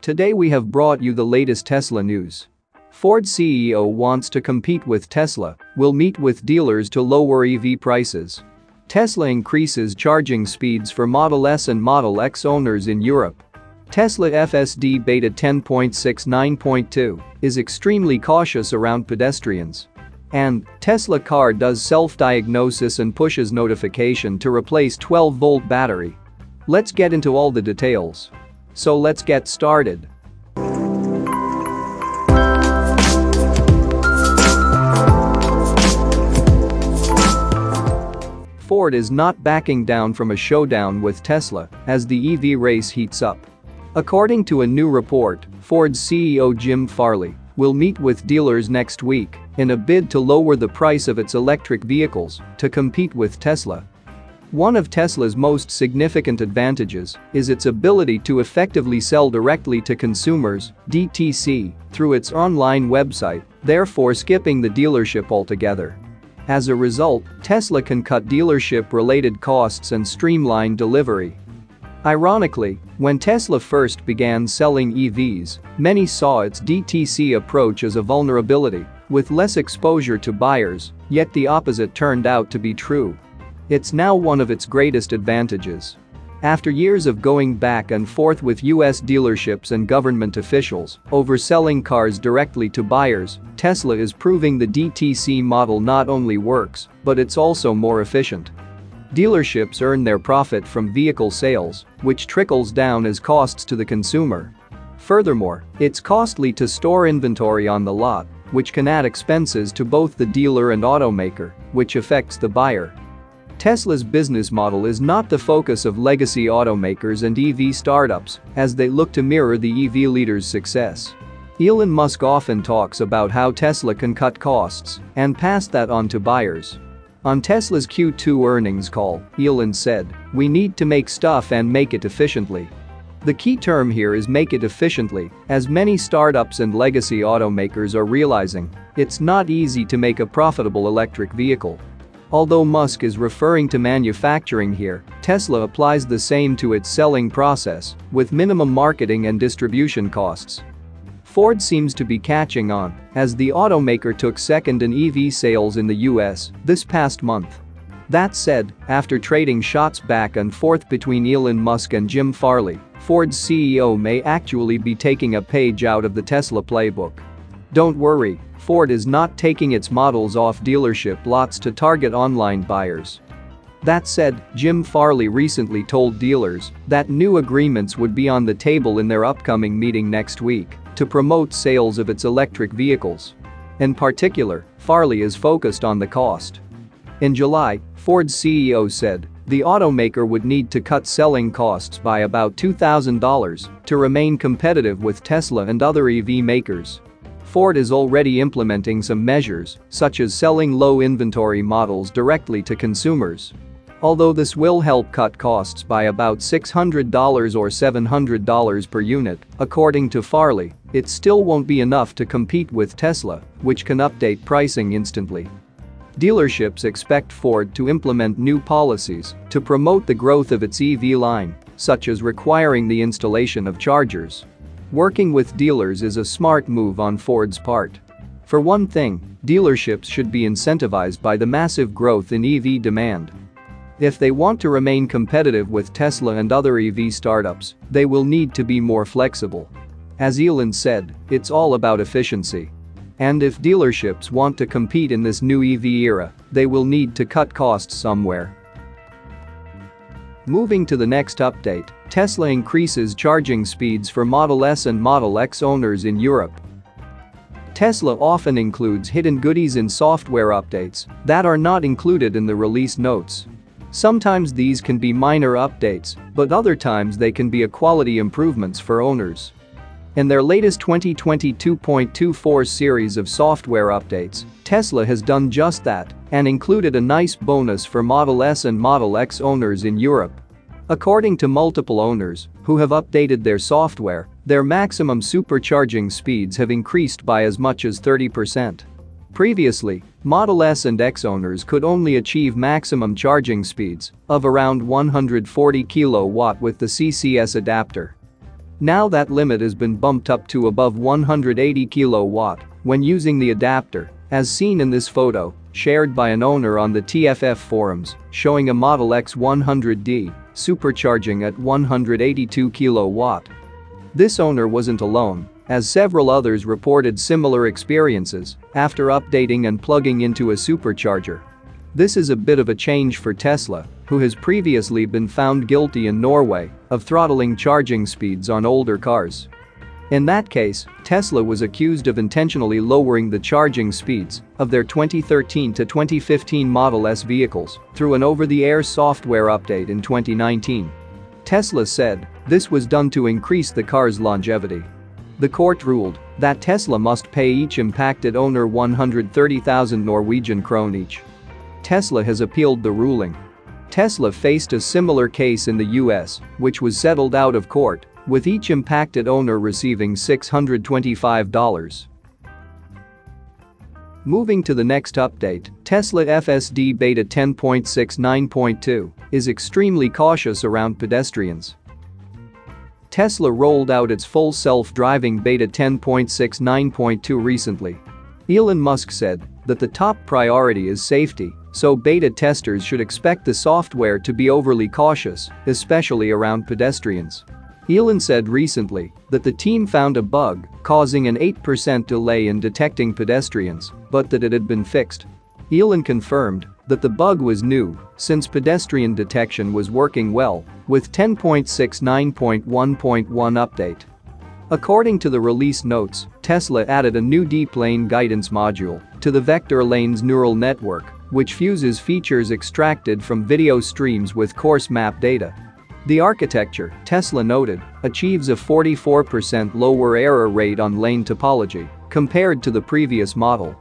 Today we have brought you the latest Tesla news. Ford CEO wants to compete with Tesla, will meet with dealers to lower EV prices. Tesla increases charging speeds for Model S and Model X owners in Europe. Tesla FSD Beta 10.69.2 is extremely cautious around pedestrians. And Tesla car does self-diagnosis and pushes notification to replace 12-volt battery. Let's get into all the details. So let's get started. Ford is not backing down from a showdown with Tesla as the EV race heats up. According to a new report, Ford's CEO Jim Farley will meet with dealers next week in a bid to lower the price of its electric vehicles to compete with Tesla. One of Tesla's most significant advantages is its ability to effectively sell directly to consumers (DTC) through its online website, therefore skipping the dealership altogether. As a result, Tesla can cut dealership-related costs and streamline delivery. Ironically, when Tesla first began selling EVs, many saw its DTC approach as a vulnerability, with less exposure to buyers, yet the opposite turned out to be true. It's now one of its greatest advantages. After years of going back and forth with US dealerships and government officials over selling cars directly to buyers, Tesla is proving the DTC model not only works, but it's also more efficient. Dealerships earn their profit from vehicle sales, which trickles down as costs to the consumer. Furthermore, it's costly to store inventory on the lot, which can add expenses to both the dealer and automaker, which affects the buyer. Tesla's business model is not the focus of legacy automakers and EV startups as they look to mirror the EV leaders' success. Elon Musk often talks about how Tesla can cut costs and pass that on to buyers. On Tesla's Q2 earnings call, Elon said, "We need to make stuff and make it efficiently." The key term here is make it efficiently, as many startups and legacy automakers are realizing it's not easy to make a profitable electric vehicle. Although Musk is referring to manufacturing here, Tesla applies the same to its selling process, with minimum marketing and distribution costs. Ford seems to be catching on, as the automaker took second in EV sales in the US this past month. That said, after trading shots back and forth between Elon Musk and Jim Farley, Ford's CEO may actually be taking a page out of the Tesla playbook. Don't worry, Ford is not taking its models off dealership lots to target online buyers. That said, Jim Farley recently told dealers that new agreements would be on the table in their upcoming meeting next week to promote sales of its electric vehicles. In particular, Farley is focused on the cost. In July, Ford's CEO said the automaker would need to cut selling costs by about $2,000 to remain competitive with Tesla and other EV makers. Ford is already implementing some measures, such as selling low-inventory models directly to consumers. Although this will help cut costs by about $600 or $700 per unit, according to Farley, it still won't be enough to compete with Tesla, which can update pricing instantly. Dealerships expect Ford to implement new policies to promote the growth of its EV line, such as requiring the installation of chargers. Working with dealers is a smart move on Ford's part. For one thing, dealerships should be incentivized by the massive growth in EV demand. If they want to remain competitive with Tesla and other EV startups, they will need to be more flexible. As Elon said, it's all about efficiency. And if dealerships want to compete in this new EV era, they will need to cut costs somewhere. Moving to the next update, Tesla increases charging speeds for Model S and Model X owners in Europe. Tesla often includes hidden goodies in software updates that are not included in the release notes. Sometimes these can be minor updates, but other times they can be quality improvements for owners. In their latest 2022.24 series of software updates, Tesla has done just that and included a nice bonus for Model S and Model X owners in Europe. According to multiple owners who have updated their software, their maximum supercharging speeds have increased by as much as 30%. Previously, Model S and X owners could only achieve maximum charging speeds of around 140 kW with the CCS adapter. Now that limit has been bumped up to above 180 kW when using the adapter, as seen in this photo, shared by an owner on the TFF forums, showing a Model X 100D supercharging at 182 kW. This owner wasn't alone, as several others reported similar experiences after updating and plugging into a supercharger. This is a bit of a change for Tesla, who has previously been found guilty in Norway of throttling charging speeds on older cars. In that case, Tesla was accused of intentionally lowering the charging speeds of their 2013 to 2015 Model S vehicles through an over-the-air software update in 2019. Tesla said this was done to increase the car's longevity. The court ruled that Tesla must pay each impacted owner 130,000 Norwegian krone each. Tesla has appealed the ruling. Tesla faced a similar case in the US, which was settled out of court, with each impacted owner receiving $625. Moving to the next update, Tesla FSD Beta 10.69.2 is extremely cautious around pedestrians. Tesla rolled out its full self-driving Beta 10.69.2 recently. Elon Musk said that the top priority is safety, so beta testers should expect the software to be overly cautious, especially around pedestrians. Elon said recently that the team found a bug causing an 8% delay in detecting pedestrians, but that it had been fixed. Elon confirmed that the bug was new since pedestrian detection was working well with 10.69.1.1 update. According to the release notes, Tesla added a new deep lane guidance module to the vector lanes neural network, which fuses features extracted from video streams with course map data. The architecture, Tesla noted, achieves a 44% lower error rate on lane topology compared to the previous model.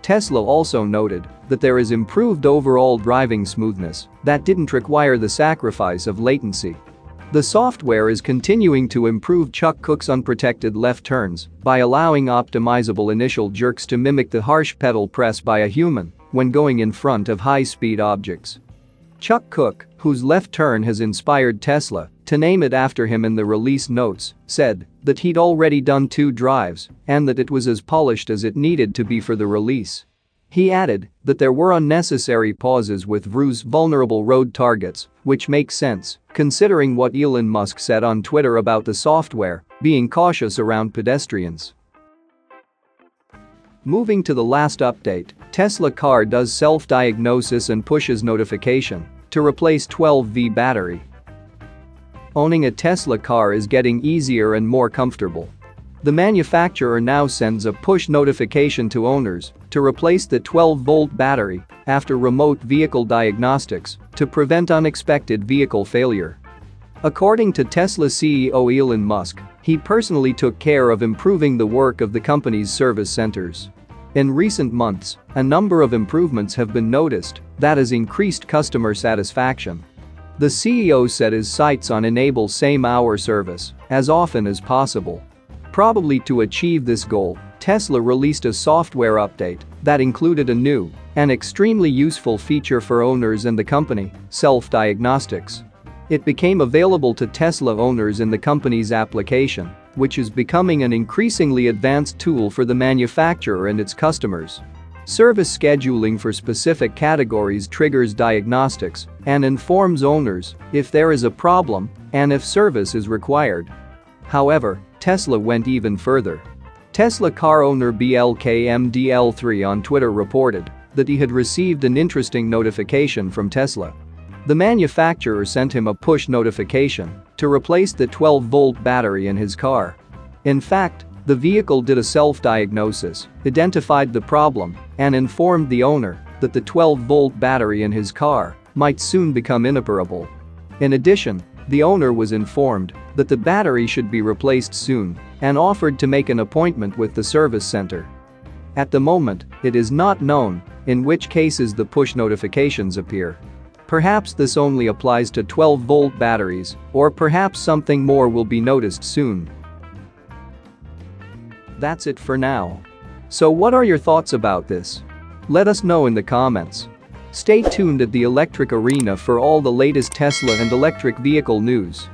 Tesla also noted that there is improved overall driving smoothness that didn't require the sacrifice of latency. The software is continuing to improve Chuck Cook's unprotected left turns by allowing optimizable initial jerks to mimic the harsh pedal press by a human when going in front of high-speed objects. Chuck Cook, whose left turn has inspired Tesla to name it after him in the release notes, said that he'd already done 2 drives and that it was as polished as it needed to be for the release. He added that there were unnecessary pauses with Vru's vulnerable road targets, which makes sense considering what Elon Musk said on Twitter about the software being cautious around pedestrians. Moving to the last update, Tesla car does self-diagnosis and pushes notification to replace 12V battery. Owning a Tesla car is getting easier and more comfortable. The manufacturer now sends a push notification to owners to replace the 12-volt battery after remote vehicle diagnostics to prevent unexpected vehicle failure. According to Tesla CEO Elon Musk, he personally took care of improving the work of the company's service centers. In recent months, a number of improvements have been noticed that has increased customer satisfaction. The CEO set his sights on enable same-hour service as often as possible. Probably to achieve this goal, Tesla released a software update that included a new and extremely useful feature for owners and the company, self-diagnostics. It became available to Tesla owners in the company's application, which is becoming an increasingly advanced tool for the manufacturer and its customers. Service scheduling for specific categories triggers diagnostics and informs owners if there is a problem and if service is required. However, Tesla went even further. Tesla car owner BLKMDL3 on Twitter reported that he had received an interesting notification from Tesla. The manufacturer sent him a push notification to replace the 12-volt battery in his car. In fact, the vehicle did a self-diagnosis, identified the problem, and informed the owner that the 12-volt battery in his car might soon become inoperable. In addition, the owner was informed that the battery should be replaced soon and offered to make an appointment with the service center. At the moment, it is not known in which cases the push notifications appear. Perhaps this only applies to 12-volt batteries, or perhaps something more will be noticed soon. That's it for now. So what are your thoughts about this? Let us know in the comments. Stay tuned at the Electric Arena for all the latest Tesla and electric vehicle news.